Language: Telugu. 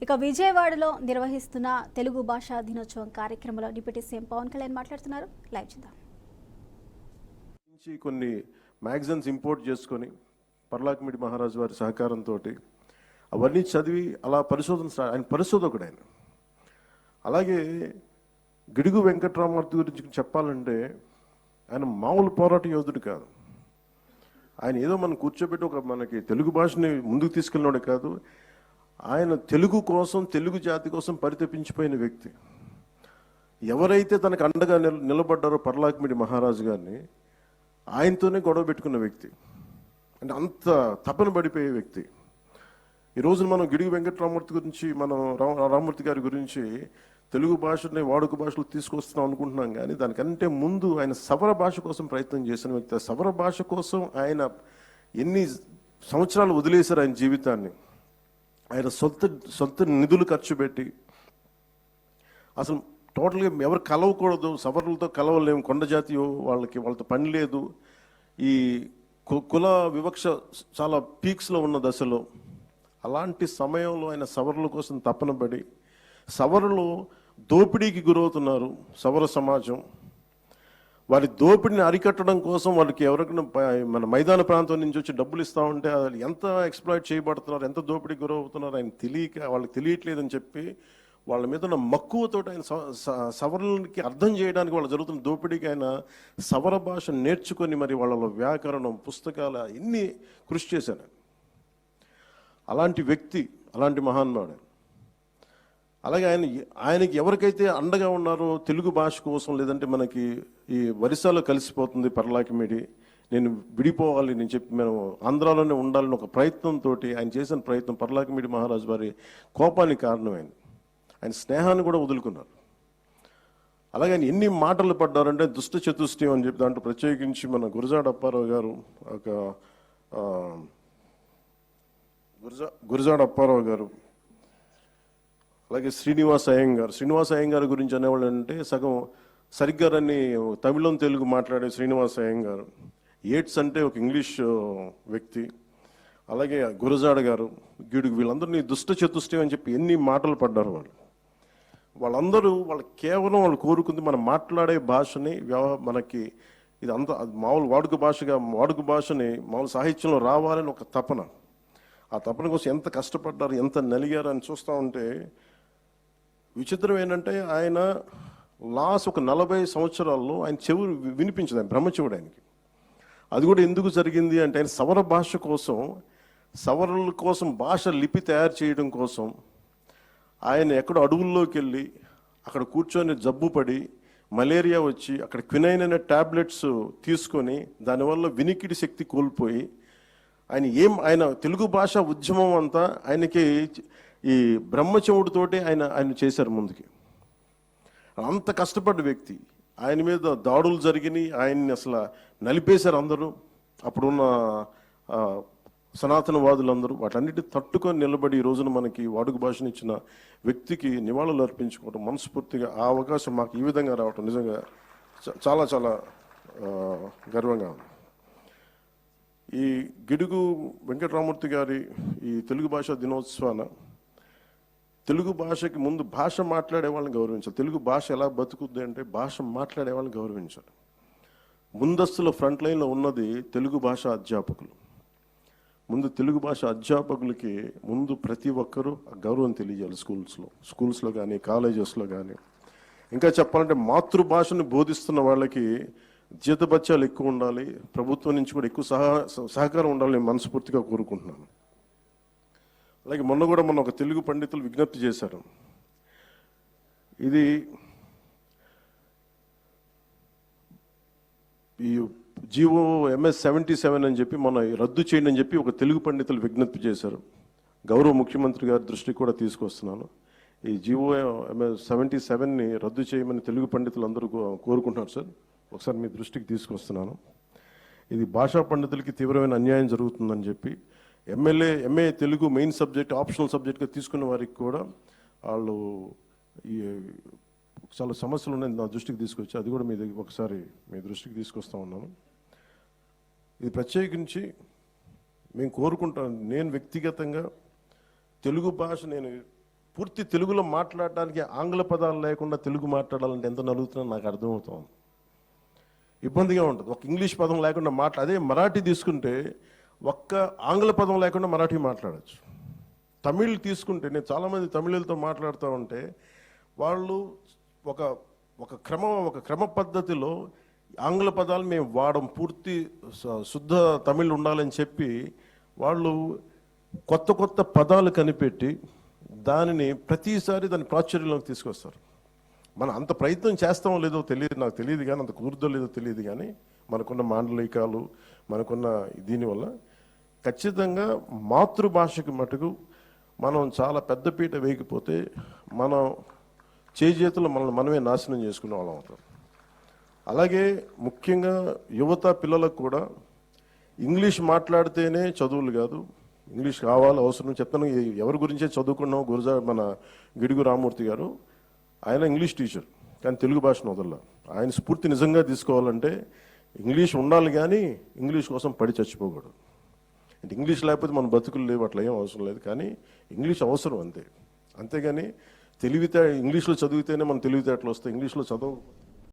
ఇక విజయవాడలో నిర్వహిస్తున్న తెలుగు భాషా దినోత్సవం కార్యక్రమంలో డిప్యూటీ సీఎం పవన్ కళ్యాణ్ మాట్లాడుతున్నారు. లైవ్ చూద్దాం. కొన్ని మ్యాగజైన్స్ ఇంపోర్ట్ చేసుకొని పర్లాకిమిడి మహారాజు వారి సహకారంతో అవన్నీ చదివి అలా ఆయన పరిశోధకుడు ఆయన. అలాగే గిడుగు వెంకట్రామూర్తి గురించి చెప్పాలంటే ఆయన మామూలు పోరాట యోధుడు కాదు. ఆయన ఏదో మనం కూర్చోబెట్టి మనకి తెలుగు భాషని ముందుకు తీసుకెళ్ళినాడు కాదు, ఆయన తెలుగు కోసం, తెలుగు జాతి కోసం పరితపించిపోయిన వ్యక్తి. ఎవరైతే తనకు అండగా నిలబడ్డారో పర్లాకిమిడి మహారాజు గారిని ఆయనతోనే గొడవ పెట్టుకున్న వ్యక్తి, అంటే అంత తపన పడిపోయే వ్యక్తి. ఈరోజు మనం గిడుగు వెంకట్రామూర్తి గురించి, మనం రామూర్తి గారి గురించి తెలుగు భాషని వాడుక భాషలు తీసుకొస్తున్నాం అనుకుంటున్నాం, కానీ దానికంటే ముందు ఆయన సవర భాష కోసం ప్రయత్నం చేసిన వ్యక్తి. సవర భాష కోసం ఆయన ఎన్ని సంవత్సరాలు వదిలేశారు ఆయన జీవితాన్ని. ఆయన సొంత నిధులు ఖర్చు పెట్టి, అసలు టోటల్గా ఎవరు కలవకూడదు, సవర్లతో కలవలేము, కొండ జాతి వాళ్ళతో పని లేదు, ఈ కుల వివక్ష చాలా పీక్స్లో ఉన్న దశలో, అలాంటి సమయంలో ఆయన సవర్ల కోసం తపన పడి, సవరులు దోపిడీకి గురవుతున్నారు సవర సమాజం, వారి దోపిడిని అరికట్టడం కోసం వాళ్ళకి ఎవరికైనా మన మైదాన ప్రాంతం నుంచి వచ్చి డబ్బులు ఇస్తూ ఉంటే వాళ్ళు ఎంత ఎక్స్ప్లాయిట్ చేయబడుతున్నారు, ఎంత దోపిడీకి గురవుతున్నారు ఆయన వాళ్ళకి తెలియట్లేదని చెప్పి వాళ్ళ మీద ఉన్న మక్కువతో ఆయన సవరణకి అర్థం చేయడానికి వాళ్ళు జరుగుతున్న దోపిడీకి ఆయన సవర భాష నేర్చుకొని మరి వాళ్ళలో వ్యాకరణం, పుస్తకాలు ఇన్ని కృషి చేశాను. అలాంటి వ్యక్తి, అలాంటి మహానుభావుడు. అలాగే ఆయనకి ఎవరికైతే అండగా ఉన్నారో తెలుగు భాష కోసం, లేదంటే మనకి ఈ వరిసాలో కలిసిపోతుంది పర్లాకిమిడి, నేను విడిపోవాలి నేను చెప్పి మేము ఆంధ్రాలోనే ఉండాలని ఒక ప్రయత్నంతో ఆయన చేసిన ప్రయత్నం పర్లాకిమిడి మహారాజు వారి కోపానికి కారణమైంది. ఆయన స్నేహాన్ని కూడా వదులుకున్నారు. అలాగే ఆయన ఎన్ని మాటలు పడ్డారంటే దుష్ట చతుష్టయం అని చెప్పి దాంట్లో ప్రత్యేకించి మన గురజాడ అప్పారావు గారు, గురజాడ అప్పారావు గారు, అలాగే శ్రీనివాస అయ్యంగారు గురించి అనేవాళ్ళు అంటే సరిగ్గా రన్ని తమిళం తెలుగు మాట్లాడే శ్రీనివాస అయ్యంగారు, ఏట్స్ అంటే ఒక ఇంగ్లీష్ వ్యక్తి, అలాగే గురజాడ గారు, గిడుగు, వీళ్ళందరినీ దుష్ట చతుష్టయం అని చెప్పి ఎన్ని మాటలు పడ్డారు వాళ్ళందరూ కేవలం వాళ్ళు కోరుకుంది మనం మాట్లాడే భాషని మనకి ఇది అంత మామూలు వాడుక భాషని మామూలు సాహిత్యంలో రావాలని ఒక తపన. ఆ తపన కోసం ఎంత కష్టపడ్డారు, ఎంత నలిగారు అని చూస్తూ ఉంటే విచిత్రం ఏంటంటే ఆయన లాస్ట్ ఒక 40 సంవత్సరాల్లో ఆయన చెవులు వినిపించదు, ఆయన బ్రహ్మచెవుడు ఆయనకి. అది కూడా ఎందుకు జరిగింది అంటే ఆయన సవర భాష కోసం, సవరుల కోసం భాష లిపి తయారు చేయడం కోసం ఆయన ఎక్కడో అడవుల్లోకి వెళ్ళి అక్కడ కూర్చొని జబ్బు పడి మలేరియా వచ్చి అక్కడ క్వినైన్ అనే ట్యాబ్లెట్స్ తీసుకొని దానివల్ల వినికిడి శక్తి కోల్పోయి ఆయన తెలుగు భాష ఉద్యమం అంతా ఆయనకి ఈ బ్రహ్మచెవుడితోటి ఆయన చేశారు ముందుకి. అంత కష్టపడ్డ వ్యక్తి. ఆయన మీద దాడులు జరిగినాయి, ఆయన్ని అసలు నలిపేశారు అందరూ, అప్పుడున్న సనాతనవాదులందరూ. వాటన్నిటిని తట్టుకొని నిలబడి ఈ రోజున మనకి వాడుక భాషను ఇచ్చిన వ్యక్తికి నివాళులు అర్పించుకోవడం మనస్ఫూర్తిగా, ఆ అవకాశం మాకు ఈ విధంగా రావటం నిజంగా చాలా చాలా గర్వంగా ఉంది. ఈ గిడుగు వెంకట్రామూర్తి గారి ఈ తెలుగు భాషా దినోత్సవాన తెలుగు భాషకి ముందు భాష మాట్లాడే వాళ్ళని గౌరవించాలి. తెలుగు భాష ఎలా బతుకుద్ది అంటే భాష మాట్లాడే వాళ్ళని గౌరవించాలి. ముందస్తులో ఫ్రంట్ లైన్లో ఉన్నది తెలుగు భాష అధ్యాపకులు. ముందు తెలుగు భాష అధ్యాపకులకి ముందు ప్రతి ఒక్కరూ గౌరవం తెలియజేయాలి. స్కూల్స్లో కానీ, కాలేజెస్లో కానీ. ఇంకా చెప్పాలంటే మాతృభాషను బోధిస్తున్న వాళ్ళకి జీతభత్యాలు ఎక్కువ ఉండాలి, ప్రభుత్వం నుంచి కూడా ఎక్కువ సహకారం ఉండాలని నేను మనస్ఫూర్తిగా కోరుకుంటున్నాను. అలాగే మొన్న ఒక తెలుగు పండితులు విజ్ఞప్తి చేశారు, ఇది ఈ జీవో MS 77 అని చెప్పి మన రద్దు చేయండి అని చెప్పి ఒక తెలుగు పండితులు విజ్ఞప్తి చేశారు. గౌరవ ముఖ్యమంత్రి గారి దృష్టికి కూడా తీసుకొస్తున్నాను. ఈ జీవో MS 77ని రద్దు చేయమని తెలుగు పండితులు అందరూ కోరుకుంటున్నారు సార్. ఒకసారి మీ దృష్టికి తీసుకొస్తున్నాను. ఇది భాషా పండితులకి తీవ్రమైన అన్యాయం జరుగుతుందని చెప్పి MA Telugu main subject, optional సబ్జెక్ట్గా తీసుకున్న వారికి కూడా వాళ్ళు ఈ చాలా సమస్యలు ఉన్నాయి నా దృష్టికి తీసుకొచ్చి, అది కూడా ఒకసారి మీ దృష్టికి తీసుకొస్తా ఉన్నాను. ఇది ప్రత్యేకించి మేము కోరుకుంటాను, నేను వ్యక్తిగతంగా తెలుగు భాష నేను పూర్తి తెలుగులో మాట్లాడడానికి ఆంగ్ల పదాలు లేకుండా తెలుగు మాట్లాడాలంటే ఎంత నలుగుతుందో నాకు అర్థమవుతుంది. ఇబ్బందిగా ఉంటుంది. ఒక ఇంగ్లీష్ పదం లేకుండా అదే మరాఠీ తీసుకుంటే ఒక్క ఆంగ్ల పదం లేకుండా మరాఠీ మాట్లాడచ్చు. తమిళ్ తీసుకుంటే నేను చాలామంది తమిళులతో మాట్లాడుతూ ఉంటే వాళ్ళు ఒక ఒక క్రమ పద్ధతిలో ఆంగ్ల పదాలు మేము వాడం, పూర్తి శుద్ధ తమిళ్ ఉండాలని చెప్పి వాళ్ళు కొత్త పదాలు కనిపెట్టి దానిని ప్రతిసారి దాని ప్రాచుర్యంలోకి తీసుకొస్తారు. మనం అంత ప్రయత్నం చేస్తామో లేదో తెలియదు, నాకు తెలియదు కానీ, అంత కుదురుదో లేదో తెలియదు కానీ, మనకున్న మాండలికాలు మనకున్న దీనివల్ల ఖచ్చితంగా మాతృభాషకు మటుకు మనం చాలా పెద్దపీట వేయకపోతే మనం చేతులు మనమే నాశనం చేసుకునే వాళ్ళం అవుతాం. అలాగే ముఖ్యంగా యువత పిల్లలకు కూడా ఇంగ్లీష్ మాట్లాడితేనే చదువులు కాదు, ఇంగ్లీష్ కావాలి, అవసరం. చెప్తాను, ఎవరి గురించే చదువుకున్నాం, మన గిడుగు రామూర్తి గారు, ఆయన ఇంగ్లీష్ టీచర్ కానీ తెలుగు భాషను వదల. ఆయన స్ఫూర్తి నిజంగా తీసుకోవాలంటే ఇంగ్లీష్ ఉండాలి కానీ ఇంగ్లీష్ కోసం పడి చచ్చిపోకూడదు. అంటే ఇంగ్లీష్ లేకపోతే మన బతుకులు లేవు, అట్లా ఏం అవసరం లేదు, కానీ ఇంగ్లీష్ అవసరం అంతే. అంతేగాని ఇంగ్లీష్లో చదివితేనే మన తెలివితేటలు వస్తాయి, ఇంగ్లీష్లో చదవ